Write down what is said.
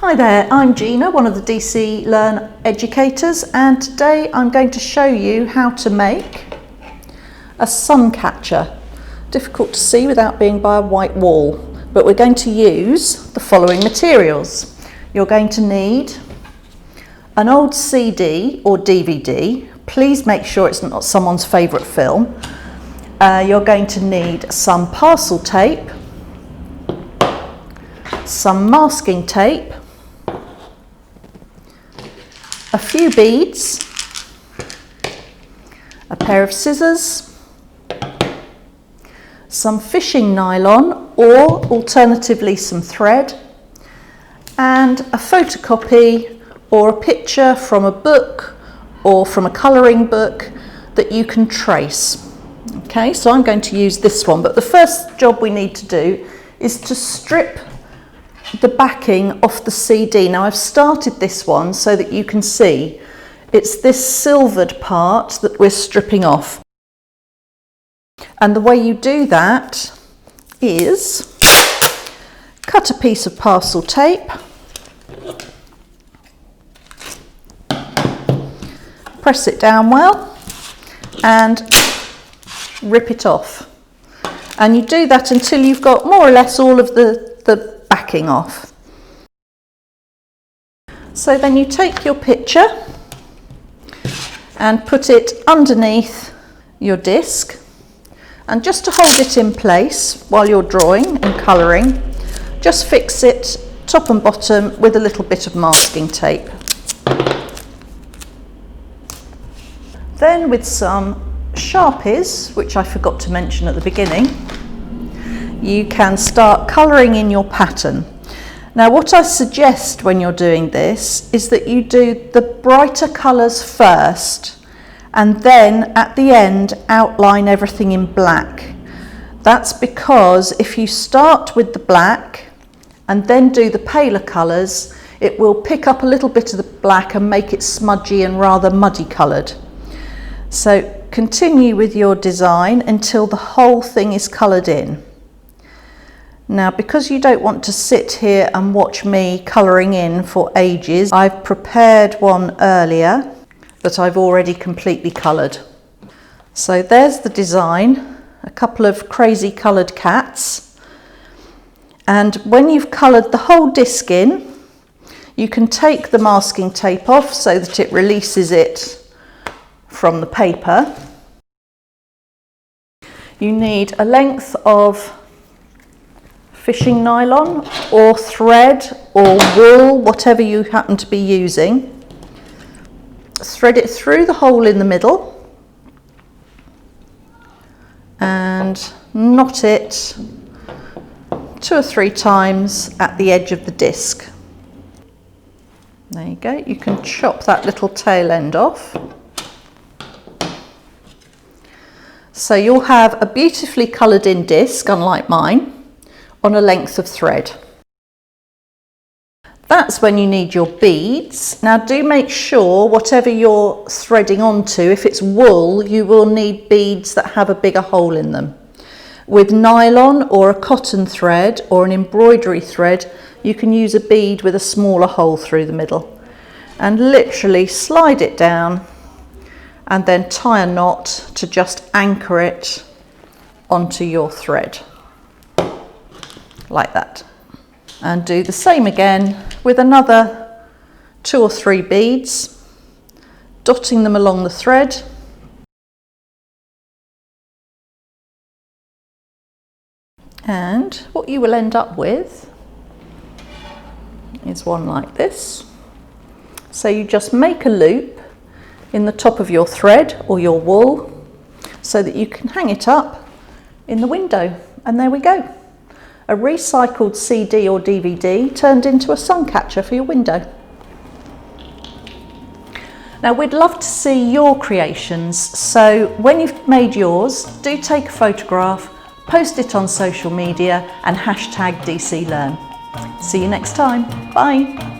Hi there, I'm Gina, one of the DC Learn educators, and today I'm going to show you how to make a Suncatcher. Difficult to see without being by a white wall, but we're going to use the following materials. You're going to need an old CD or DVD. Please make sure it's not someone's favourite film. You're going to need some parcel tape, some masking tape, a few beads, a pair of scissors, some fishing nylon or alternatively some thread, and a photocopy or a picture from a book or from a colouring book that you can trace. Okay, so I'm going to use this one, but the first job we need to do is to strip the backing off the CD. Now I've started this one so that you can see it's this silvered part that we're stripping off. And the way you do that is cut a piece of parcel tape, press it down well and rip it off. And you do that until you've got more or less all of the backing off. So then you take your picture and put it underneath your disc, and just to hold it in place while you're drawing and colouring, just fix it top and bottom with a little bit of masking tape. Then with some Sharpies, which I forgot to mention at the beginning, you can start colouring in your pattern. Now what I suggest when you're doing this is that you do the brighter colours first and then at the end outline everything in black. That's because if you start with the black and then do the paler colours, it will pick up a little bit of the black and make it smudgy and rather muddy coloured. So continue with your design until the whole thing is coloured in. Now, because you don't want to sit here and watch me colouring in for ages, I've prepared one earlier that I've already completely coloured. So there's the design, a couple of crazy coloured cats. And when you've coloured the whole disc in, you can take the masking tape off so that it releases it from the paper. You need a length of fishing nylon or thread or wool, whatever you happen to be using. Thread it through the hole in the middle and knot it 2 or 3 times at the edge of the disc. There you go, you can chop that little tail end off. So you'll have a beautifully coloured in disc, unlike mine, on a length of thread. That's when you need your beads. Now do make sure whatever you're threading onto, if it's wool, you will need beads that have a bigger hole in them. With nylon or a cotton thread or an embroidery thread, you can use a bead with a smaller hole through the middle. And literally slide it down and then tie a knot to just anchor it onto your thread. Like that. And do the same again with another 2 or 3 beads, dotting them along the thread. And what you will end up with is one like this. So you just make a loop in the top of your thread or your wool so that you can hang it up in the window, and there we go. A recycled CD or DVD turned into a Suncatcher for your window. Now we'd love to see your creations, so when you've made yours, do take a photograph, post it on social media and hashtag DC Learn. See you next time. Bye.